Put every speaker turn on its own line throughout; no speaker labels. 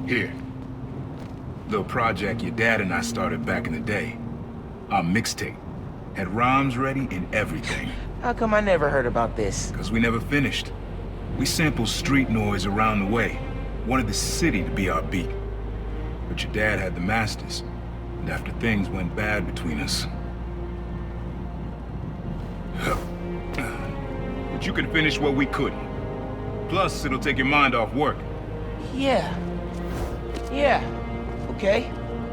Here. Little project your dad and I started back in the day. Our mixtape. Had rhymes ready and everything.
How come I never heard about this?
Because we never finished. We sampled street noise around the way. Wanted the city to be our beat. But your dad had the masters. And after things went bad between us... But you can finish what we couldn't. Plus, it'll take your mind off work.
Yeah. Okay.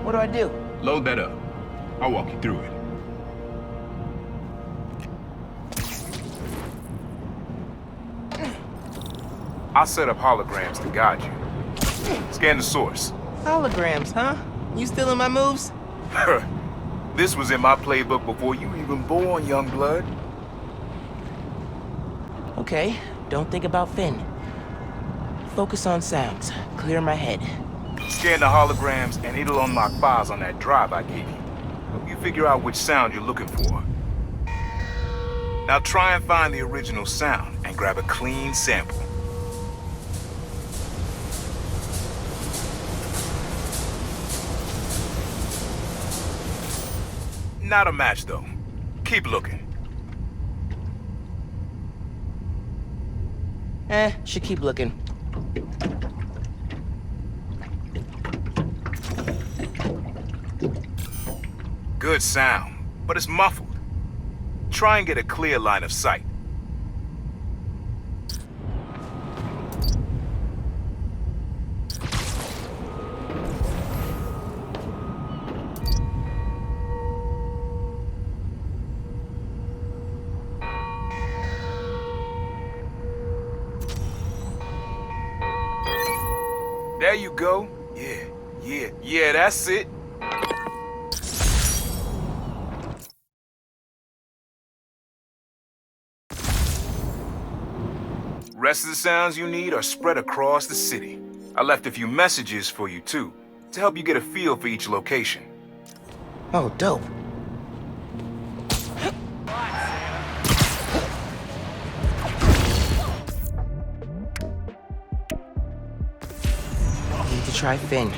What do I do?
Load that up. I'll walk you through it. I'll set up holograms to guide you. Scan the source.
Holograms, huh? You stealing my moves?
This was in my playbook before you were even born, young blood.
Okay, don't think about Finn. Focus on sounds. Clear my head.
Scan the holograms and it'll unlock files on that drive I gave you. Help you figure out which sound you're looking for. Now try and find the original sound and grab a clean sample. Not a match, though. Keep looking.
Should keep looking.
Good sound, but it's muffled. Try and get a clear line of sight. There you go. Yeah, that's it. Rest of the sounds you need are spread across the city. I left a few messages for you too, to help you get a feel for each location.
Oh, dope. Need to try Finn.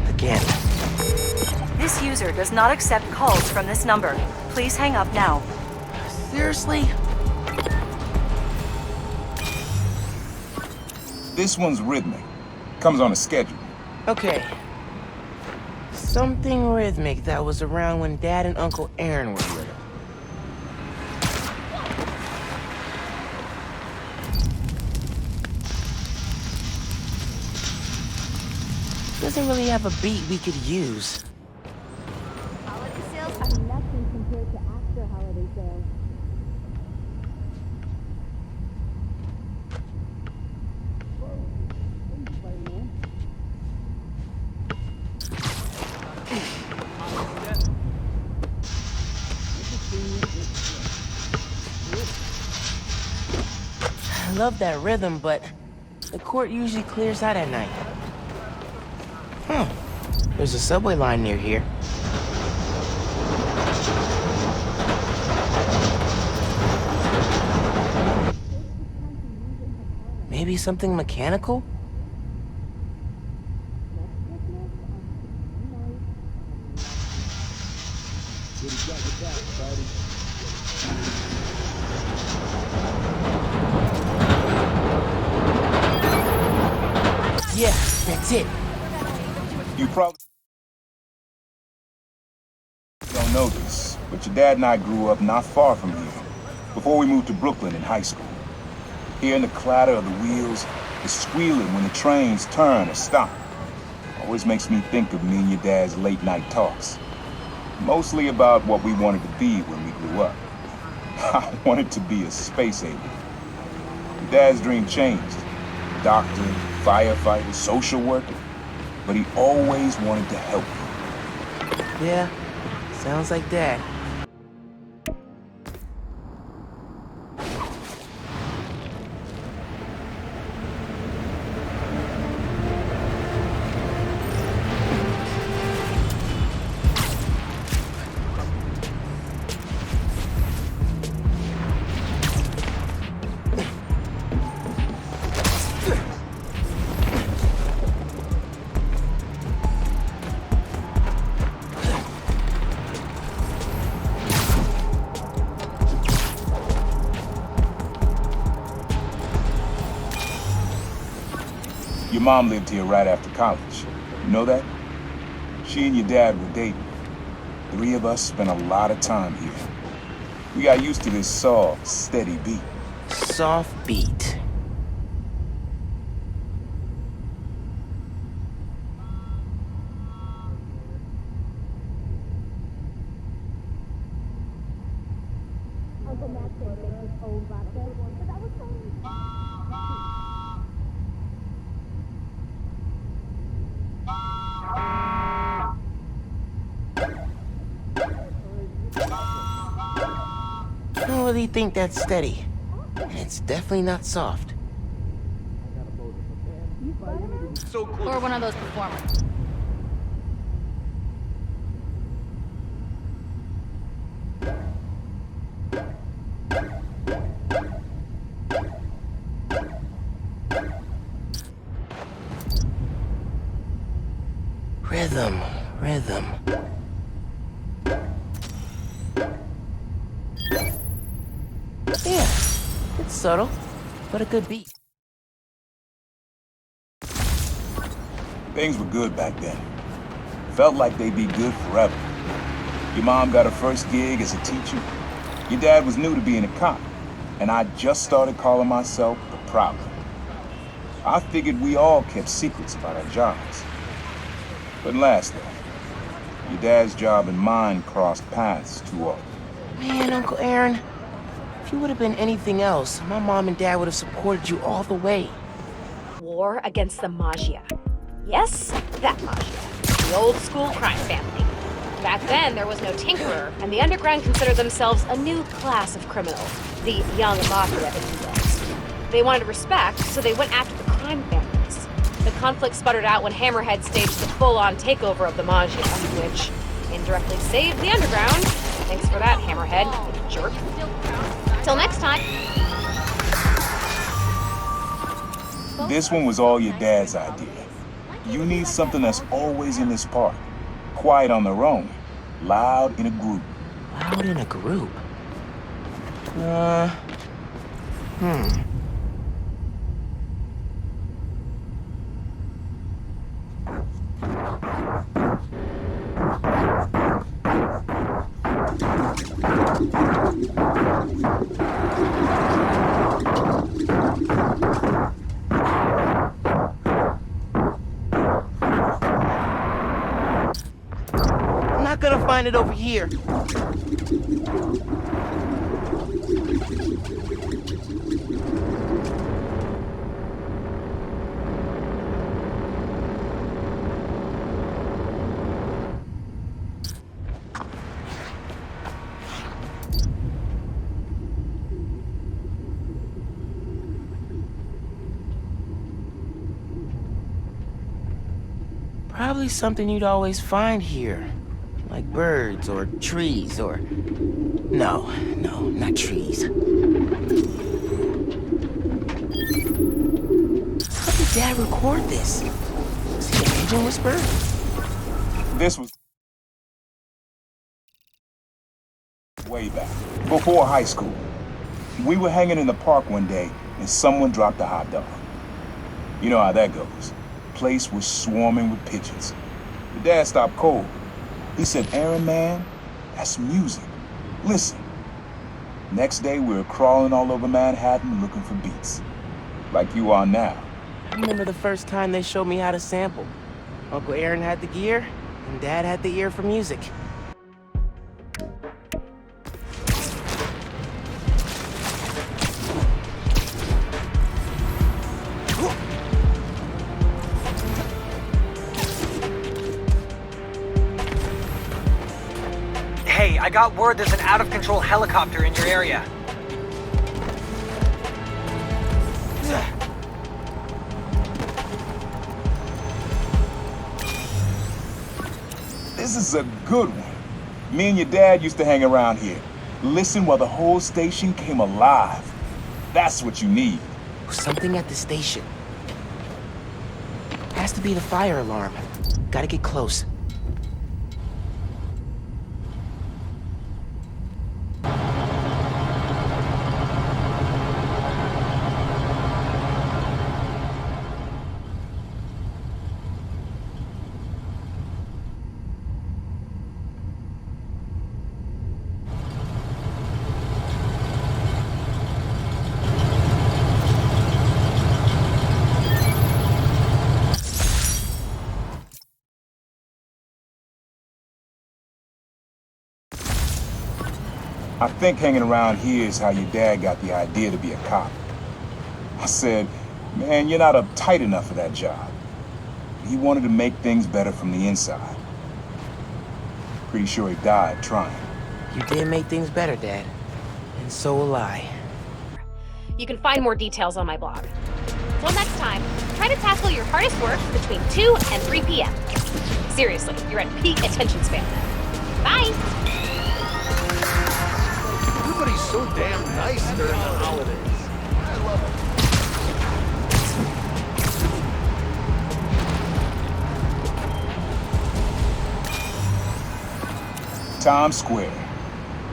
Again.
This user does not accept calls from this number. Please hang up now.
Seriously?
This one's rhythmic. Comes on a schedule.
Okay. Something rhythmic that was around when Dad and Uncle Aaron were little. Doesn't really have a beat we could use.
Holiday sales are nothing compared to after holiday sales.
I love that rhythm, but the court usually clears out at night. There's a subway line near here. Maybe something mechanical? Yeah, that's it.
You probably don't know this, but your dad and I grew up not far from here, before we moved to Brooklyn in high school. Hearing the clatter of the wheels, the squealing when the trains turn or stop, always makes me think of me and your dad's late night talks. Mostly about what we wanted to be when we grew up. I wanted to be a space alien. Your dad's dream changed. Doctor, firefighter, social worker. But he always wanted to help you.
Yeah, sounds like Dad.
Your mom lived here right after college. You know that? She and your dad were dating. 3 of us spent a lot of time here. We got used to this soft, steady beat.
Soft beat.
Uncle Matt said that his old vodka, but that was so...
I don't really think that's steady. And it's definitely not soft.
Or one of those performers.
Rhythm, rhythm. Yeah, it's subtle, but a good beat.
Things were good back then. Felt like they'd be good forever. Your mom got her first gig as a teacher. Your dad was new to being a cop, and I just started calling myself the Prowler. I figured we all kept secrets about our jobs. But lastly, your dad's job and mine crossed paths too often.
Man, Uncle Aaron, if you would have been anything else, my mom and dad would have supported you all the way.
War against the Magia. Yes, that Magia. The old school crime family. Back then, there was no tinkerer, and the underground considered themselves a new class of criminal. The young Mafia, if you will. They wanted respect, so they went after the crime families. The conflict sputtered out when Hammerhead staged the full-on takeover of the Magia, which indirectly saved the underground. Thanks for that, Hammerhead, you jerk. Till next time.
This one was all your dad's idea. You need something that's always in this park. Quiet on their own. Loud in a group.
Loud in a group? I'm not gonna find it over here. Probably something you'd always find here. Like birds or trees or... No, not trees. How did Dad record this? Was he an engine whisperer?
This was way back, before high school. We were hanging in the park one day and someone dropped a hot dog. You know how that goes. Place was swarming with pigeons. Your dad stopped cold. He said, "Aaron, man, that's music. Listen." Next day, we were crawling all over Manhattan looking for beats. Like you are now.
I remember the first time they showed me how to sample. Uncle Aaron had the gear, and Dad had the ear for music.
Hey, I got word there's an out-of-control helicopter in your area.
This is a good one. Me and your dad used to hang around here. Listen while the whole station came alive. That's what you need.
Something at the station. Has to be the fire alarm. Gotta get close.
I think hanging around here is how your dad got the idea to be a cop. I said, man, you're not uptight enough for that job. He wanted to make things better from the inside. Pretty sure he died trying.
You did make things better, Dad. And so will I.
You can find more details on my blog. Till next time, try to tackle your hardest work between 2 and 3 p.m. Seriously, you're at peak attention span then. Bye!
Everybody's so damn nice during the holidays. I love it.
Times Square.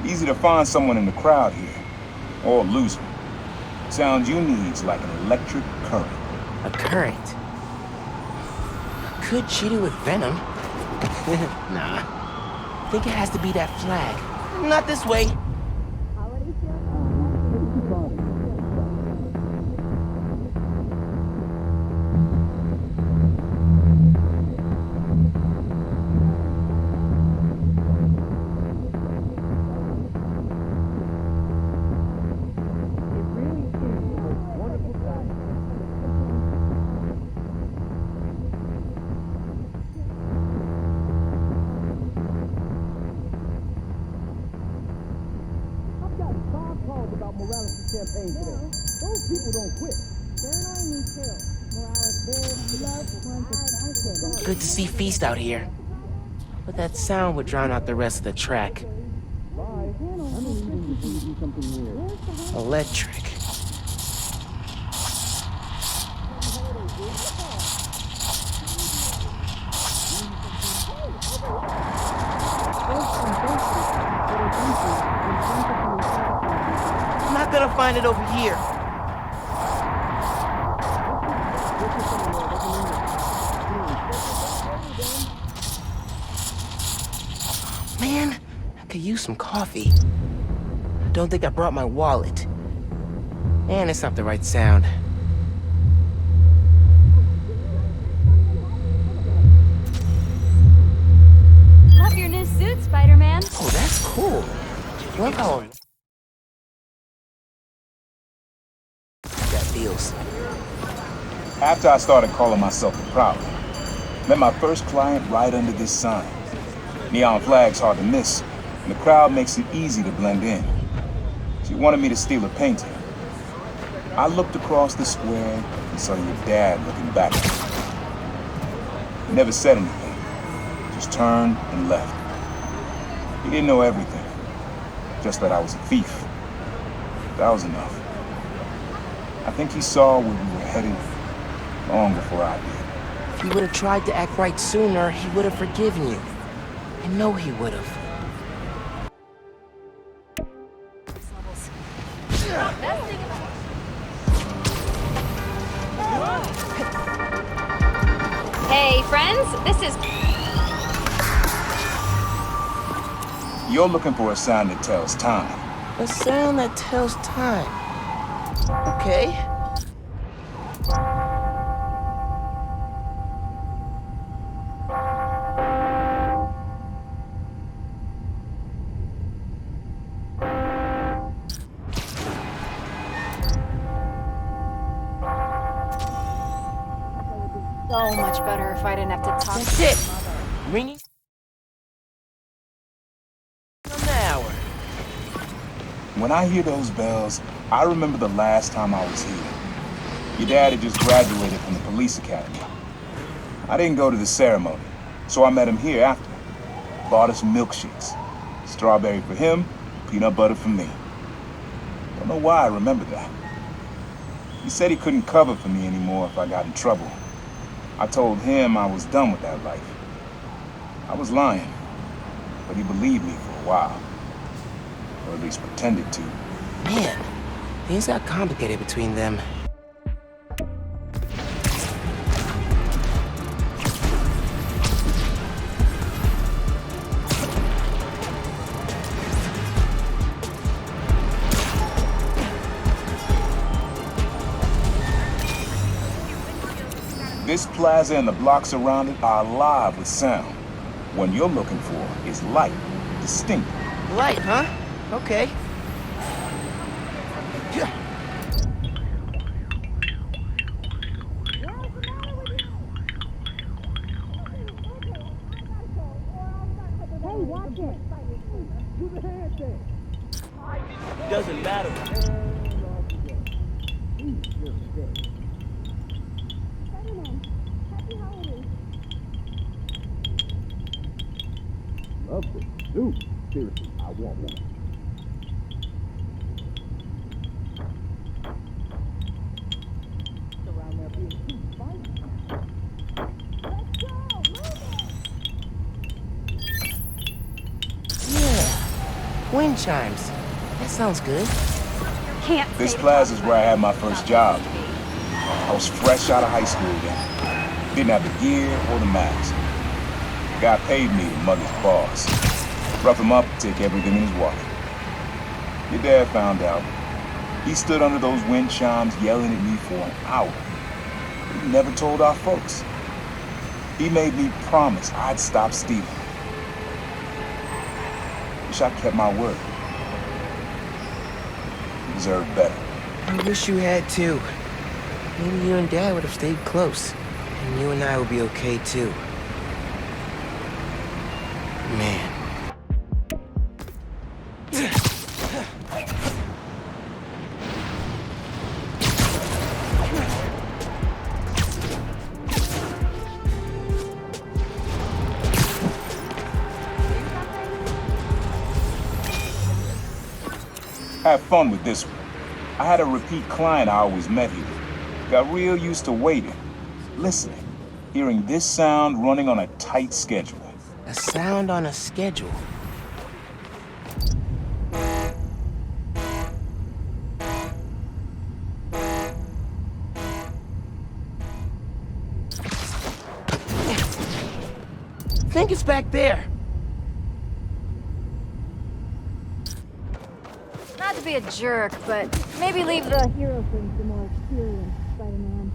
Easy to find someone in the crowd here. Or lose them. Sounds you need's like an electric current.
A current? Could cheat it with venom? Nah. Think it has to be that flag. Not this way.
Campaign today. Those people don't quit. They're annoying me too. Morale is
Good to see Feast out here. But that sound would drown out the rest of the track. Electric. I'm not gonna find it over here. Man, I could use some coffee. I don't think I brought my wallet. And it's not the right sound.
Love your new suit, Spider-Man.
Oh, that's cool. Love how that feels.
After I started calling myself the Prowler, met my first client right under this sign. Neon flag's hard to miss, and the crowd makes it easy to blend in. She wanted me to steal a painting. I looked across the square and saw your dad looking back at me. He never said anything, just turned and left. He didn't know everything, just that I was a thief. That was enough. I think he saw where we were headed long before I did.
If he would have tried to act right sooner, he would have forgiven you. I know he would have.
Hey, friends, this is...
You're looking for a sign that tells time.
A sound that tells time. Okay.
So much better if I didn't have to talk
That's
to
it.
my mother.
Ringing. An hour.
When I hear those bells, I remember the last time I was here. Your dad had just graduated from the police academy. I didn't go to the ceremony, so I met him here after. Bought us milkshakes. Strawberry for him, peanut butter for me. Don't know why I remember that. He said he couldn't cover for me anymore if I got in trouble. I told him I was done with that life. I was lying, but he believed me for a while. Or at least pretended to.
Man, things got complicated between them.
This plaza and the blocks around it are alive with sound. What you're looking for is light, distinct.
Light, huh? Okay. Yeah.
Hey, watch it.
Doesn't matter.
Spider-Man, happy holidays.
Love this suit. Seriously, I want one. Around there being too spicy.
Let's go, move it.
Yeah. Wind chimes. That sounds good.
Can't
This
save
plaza is
Harlem.
where I had my first job. I was fresh out of high school then. Didn't have the gear or the mask. The guy paid me to mug his boss. Rough him up, take everything in his wallet. Your dad found out. He stood under those wind chimes yelling at me for an hour. He never told our folks. He made me promise I'd stop stealing. Wish I kept my word. You deserve better.
I wish you had too. Maybe you and Dad would have stayed close. And you and I would be okay too. Man.
Have fun with this one. I had a repeat client I always met here. Got real used to waiting, listening, hearing this sound running on a tight schedule.
A sound on a schedule. I think it's back there.
Not to be a jerk, but maybe leave the hero thing for more experience, Spider-Man.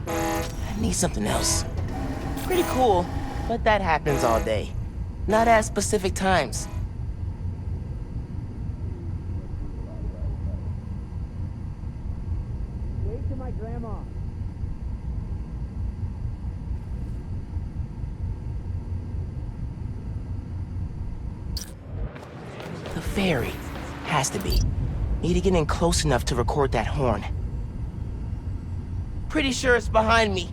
I need something else. Pretty cool, but that happens all day. Not at specific times.
Wave to my grandma.
The ferry. Has to be. Need to get in close enough to record that horn. Pretty sure it's behind me.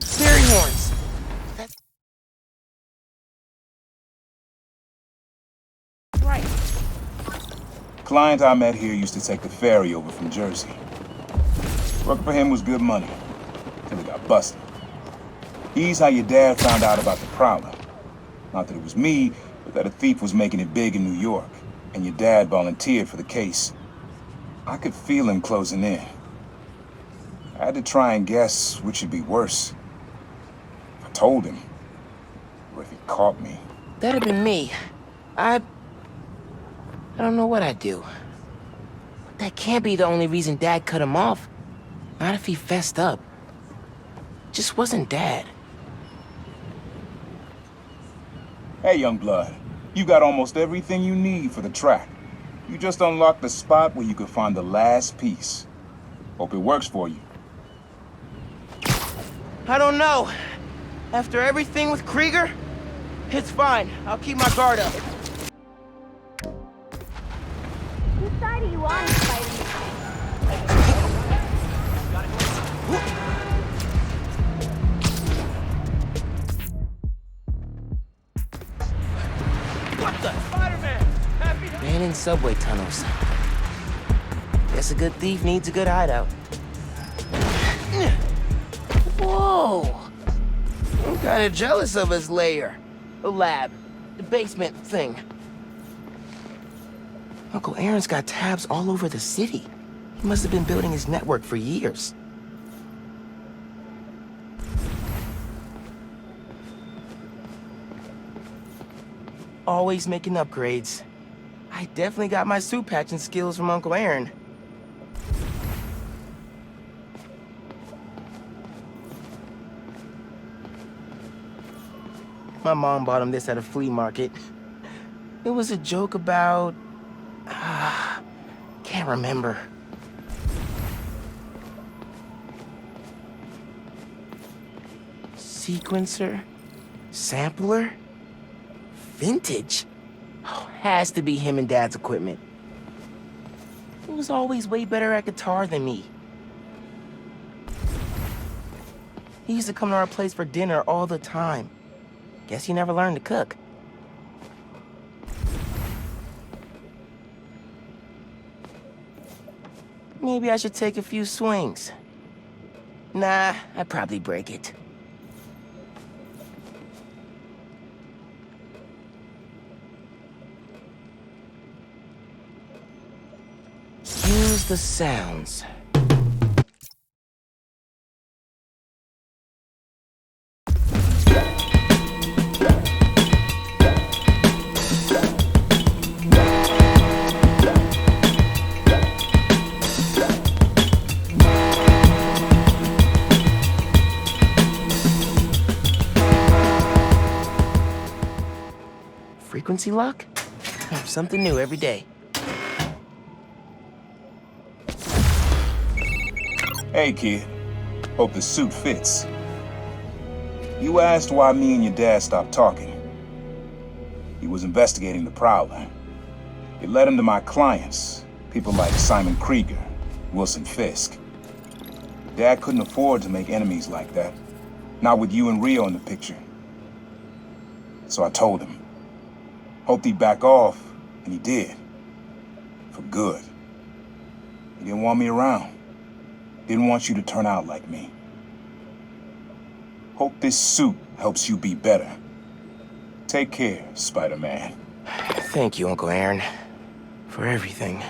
Ferry horns. That's right.
Client I met here used to take the ferry over from Jersey. Working for him was good money, till he got busted. He's how your dad found out about the Prowler. Not that it was me, but that a thief was making it big in New York, and your dad volunteered for the case. I could feel him closing in. I had to try and guess which would be worse. If I told him, or if he caught me.
That'd have been me. I don't know what I'd do. But that can't be the only reason Dad cut him off. Not if he fessed up. Just wasn't Dad.
Hey, young blood, you got almost everything you need for the track. You just unlocked the spot where you can find the last piece. Hope it works for you.
I don't know. After everything with Krieger, it's fine. I'll keep my guard up.
Whose side are you on, Spider-Man?
What the? Spider-Man! Abandoned subway tunnels. Guess a good thief needs a good hideout. Whoa! I'm kinda jealous of his lair. The lab. The basement thing. Uncle Aaron's got tabs all over the city. He must have been building his network for years. always making upgrades. I definitely got my suit patching skills from Uncle Aaron. My mom bought him this at a flea market. It was a joke about... can't remember. Sequencer? Sampler? Vintage? Oh, has to be him and Dad's equipment. He was always way better at guitar than me. He used to come to our place for dinner all the time. Guess he never learned to cook. Maybe I should take a few swings. Nah, I'd probably break it. Use the sounds. Frequency lock? Something new every day.
Hey, kid. Hope the suit fits. You asked why me and your dad stopped talking. He was investigating the Prowler. It led him to my clients, people like Simon Krieger, Wilson Fisk. Dad couldn't afford to make enemies like that. Not with you and Rio in the picture. So I told him. Hoped he'd back off, and he did. For good. He didn't want me around. Didn't want you to turn out like me. Hope this suit helps you be better. Take care, Spider-Man.
Thank you, Uncle Aaron, for everything.